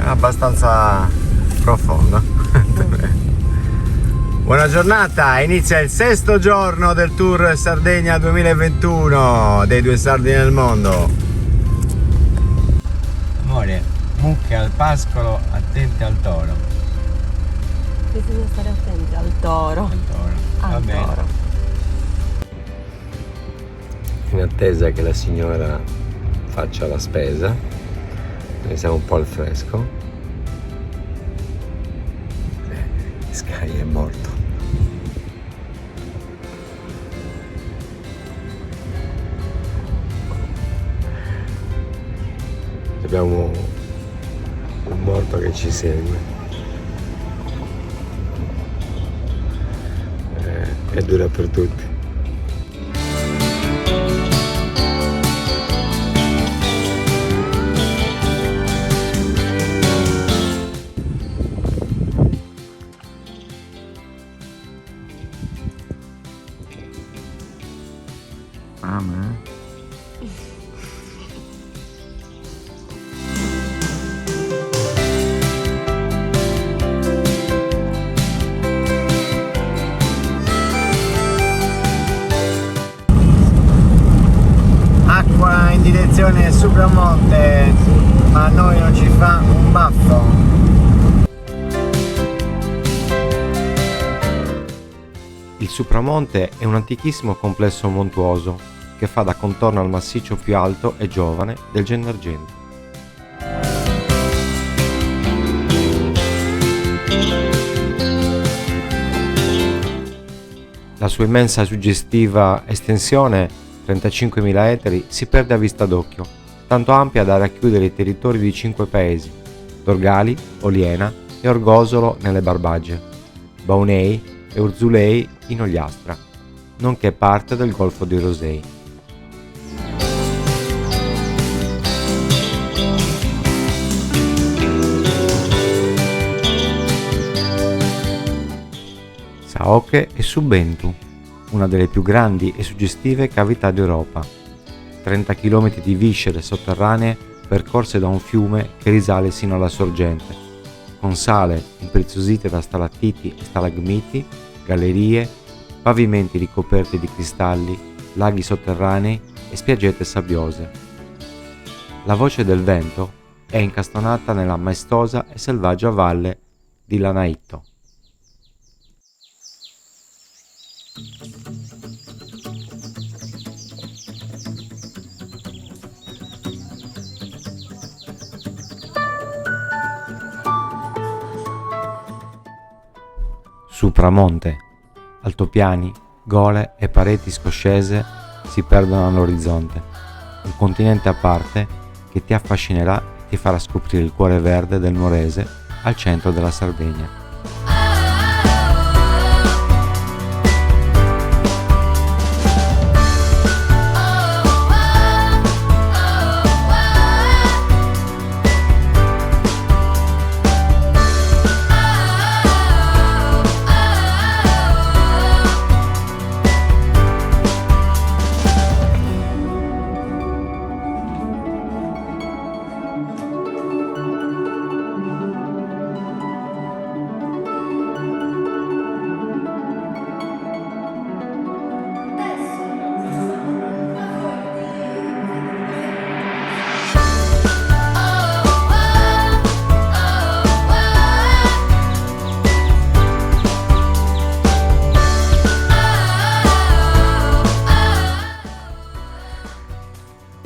Abbastanza profondo. Buona giornata, inizia il 6° giorno del Tour Sardegna 2021 dei 2 sardi nel mondo. Amore, mucche al pascolo, attente al toro. Bisogna stare attenti al toro. Al toro, va Al bene. toro. In attesa che la signora faccia la spesa, noi siamo un po' al fresco. Sky è morto. Abbiamo un morto che ci segue. È dura per tutti. Acqua in direzione Supramonte, ma a noi non ci fa un baffo. Il Supramonte è un antichissimo complesso montuoso che fa da contorno al massiccio più alto e giovane del Gennargentu. La sua immensa e suggestiva estensione, 35.000 ettari, si perde a vista d'occhio, tanto ampia da racchiudere i territori di 5 paesi: Dorgali, Oliena e Orgosolo nelle Barbagie, Baunei e Urzulei in Ogliastra, nonché parte del Golfo di Rosei. Saoche e Subentu, una delle più grandi e suggestive cavità d'Europa. 30 km di viscere sotterranee percorse da un fiume che risale sino alla sorgente, con sale impreziosite da stalattiti e stalagmiti, gallerie, pavimenti ricoperti di cristalli, laghi sotterranei e spiaggette sabbiose. La voce del vento è incastonata nella maestosa e selvaggia valle di Lanaitto. Supramonte, altopiani, gole e pareti scoscese si perdono all'orizzonte, un continente a parte che ti affascinerà e ti farà scoprire il cuore verde del Nuorese al centro della Sardegna.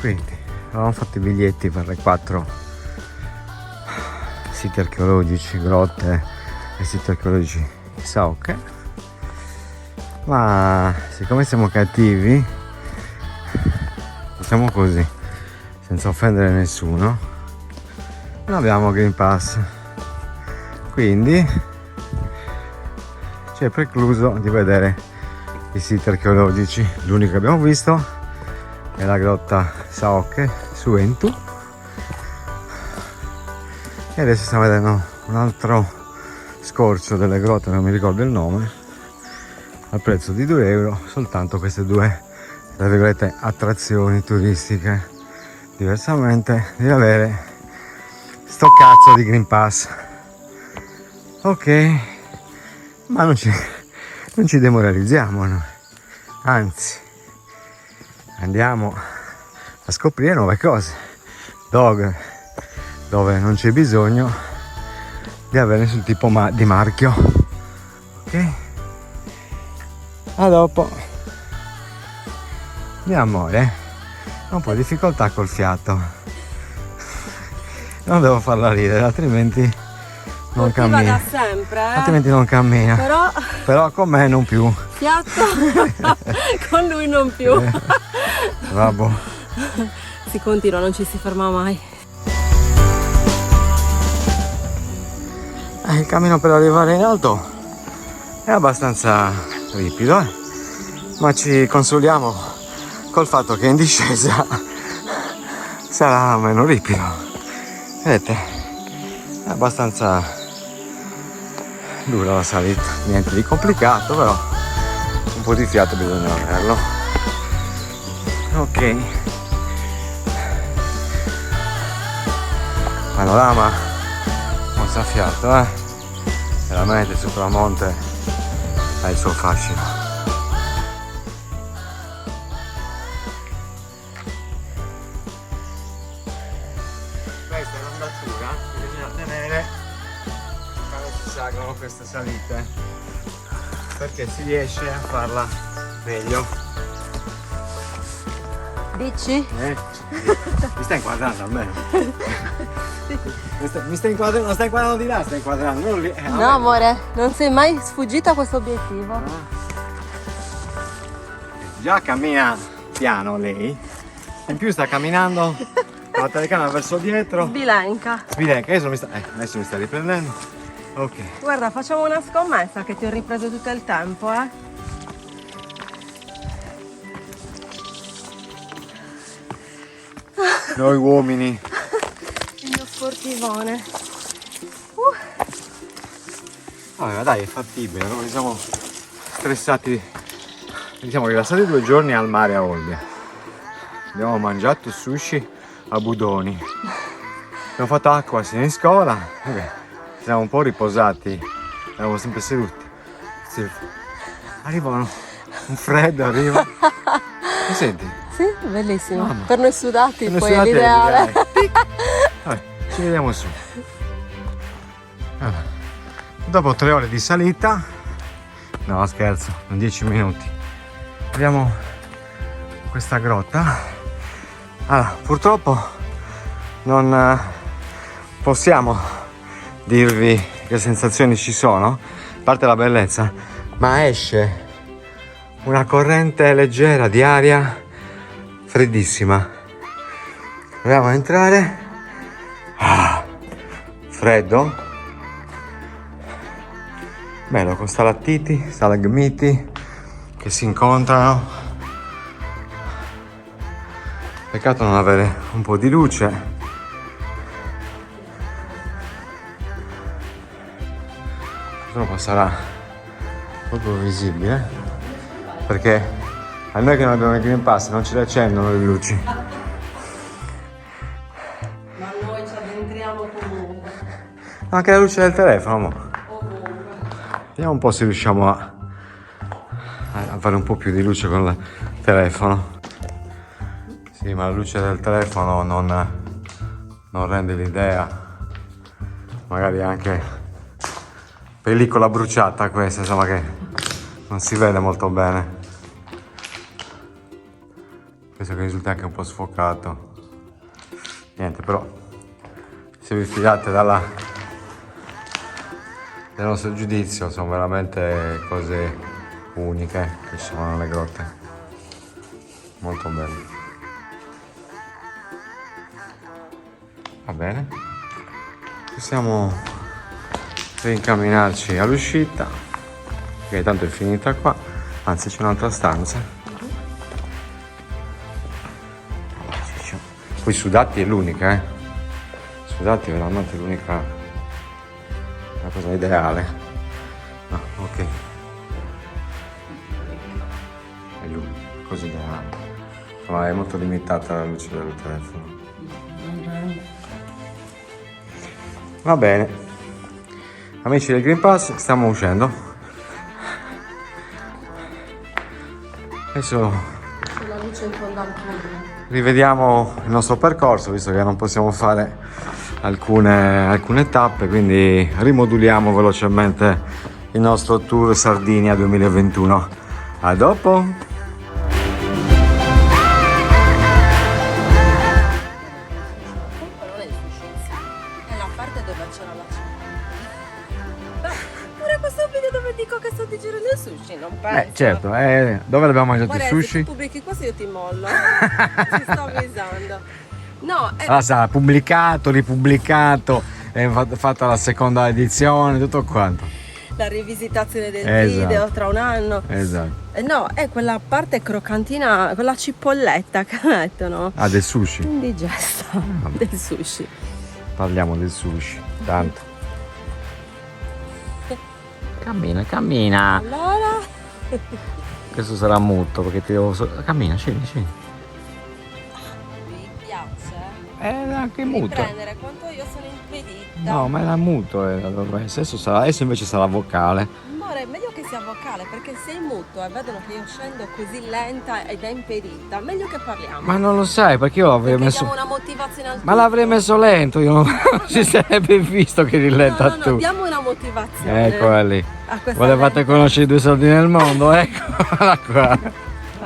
Quindi avevamo fatto i biglietti per le 4 siti archeologici, grotte e siti archeologici di Saoche, ma siccome siamo cattivi facciamo così, senza offendere nessuno, non abbiamo Green Pass, quindi ci è precluso di vedere i siti archeologici. L'unico che abbiamo visto è la grotta Saokke su Entu, e adesso stiamo vedendo un altro scorcio delle grotte, non mi ricordo il nome, al prezzo di 2 euro, soltanto queste due, tra virgolette, attrazioni turistiche. Diversamente devi avere sto cazzo di Green Pass. Ok, ma non ci demoralizziamo noi, anzi andiamo a scoprire nuove cose dove non c'è bisogno di avere nessun tipo di marchio. Ok, a dopo. Mio amore, ho un po' di difficoltà col fiato, non devo farla ridere, altrimenti non cammina. Da sempre, altrimenti non cammina, però con me non più. Fiato con lui non più. Vabbè. Si continua, non ci si ferma mai. Il cammino per arrivare in alto è abbastanza ripido, ma ci consoliamo col fatto che in discesa sarà meno ripido. Vedete, è abbastanza dura la salita, niente di complicato, però un po' di fiato bisogna averlo. Ok, panorama mozzafiato, veramente sul tramonte ha il suo fascino. Questa è l'andatura che bisogna tenere quando si salgono queste salite, perché si riesce a farla meglio. Dici? Mi stai inquadrando almeno? Mi stai inquadrando, non stai inquadrando di là, stai inquadrando non lì. No amore, non sei mai sfuggito a questo obiettivo. Già cammina piano lei, in più sta camminando con la telecamera verso dietro. Sbilenca. Adesso mi sta riprendendo. Ok. Guarda, facciamo una scommessa che ti ho ripreso tutto il tempo, Noi uomini. Il mio sportivone. Vabbè, dai, è fattibile, noi siamo stressati, siamo rilassati 2 giorni al mare a Olbia. Abbiamo mangiato sushi a Budoni. Abbiamo fatto acqua sia in scuola. Ci siamo un po' riposati, eravamo sempre seduti. Arriva un freddo, arriva. Mi senti? Sì, bellissimo. Mamma. Per noi sudati Per noi poi sudati è l'ideale. Vabbè, ci vediamo su. Allora, dopo 3 ore di salita, no scherzo, in 10 minuti, abbiamo questa grotta. Allora, purtroppo non possiamo dirvi che sensazioni ci sono, a parte la bellezza, ma esce una corrente leggera di aria freddissima. Proviamo a entrare. Freddo, bello, con stalattiti, stalagmiti che si incontrano. Peccato non avere un po' di luce. Purtroppo sarà proprio visibile, perché a noi che non abbiamo il Green Pass non ci accendono le luci. Ma noi ci addentriamo comunque. Anche la luce del telefono, mo. Vediamo un po' se riusciamo a fare un po' più di luce con il telefono. Sì, ma la luce del telefono non rende l'idea. Magari anche pellicola bruciata questa, insomma, che non si vede molto bene. Penso che risulti anche un po' sfocato. Niente, però se vi fidate del nostro giudizio, sono veramente cose uniche che ci sono nelle grotte, molto belle. Va bene, possiamo rincamminarci all'uscita, che tanto è finita qua. Anzi, c'è un'altra stanza. Poi Sudatti è l'unica, Sudatti è veramente l'unica, la cosa ideale. No, ok. È l'unica cosa ideale. Ma è molto limitata la luce del telefono. Va bene. Amici del Green Pass, stiamo uscendo. Adesso La luce in fondo al tunnel. rivediamo il nostro percorso, visto che non possiamo fare alcune tappe, quindi rimoduliamo velocemente il nostro tour Sardinia 2021. A dopo! È la parte dove c'era la città. Pure questo video dove dico che sto digerendo il sushi, non penso. Certo, dove l'abbiamo mangiato Guarda, il se sushi? tu pubblichi questo io ti mollo. Ti sto avvisando. No, Allora sarà pubblicato, ripubblicato, fatta la seconda edizione, tutto quanto. la rivisitazione del Esatto. video tra un anno. Esatto. No, è quella parte croccantina con la cipolletta che mettono. Ah, del sushi. Indigesta del sushi. Parliamo del sushi, tanto. Cammina. Allora, Questo sarà muto perché ti devo... Cammina, scendi. vi piace Anche muto. riprendere quanto io sono impedita. No, ma era muto, adesso invece sarà vocale. Amore, è meglio che sia vocale perché sei muto e vedono che io scendo così lenta ed è impedita. Meglio che parliamo. Ma non lo sai, perché io l'avrei Perché messo... diamo una motivazione al Ma l'avrei messo lento, io non si sarebbe visto che eri lenta No, tu. diamo una motivazione. Eccola lì. A questa Volevate lenta. conoscere i due soldi nel mondo? Eccola qua.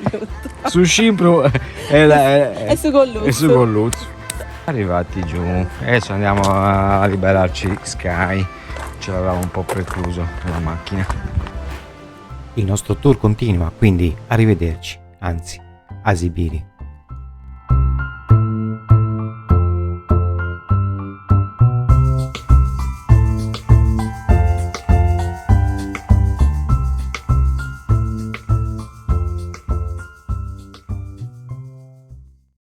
Aiuto. Su Scimpru E su Golluzzo. e su Golluzzo. Arrivati giù. Adesso andiamo a liberarci Sky. Ce l'avevamo un po' precluso nella macchina. Il nostro tour continua, quindi arrivederci, anzi, a Sibiri.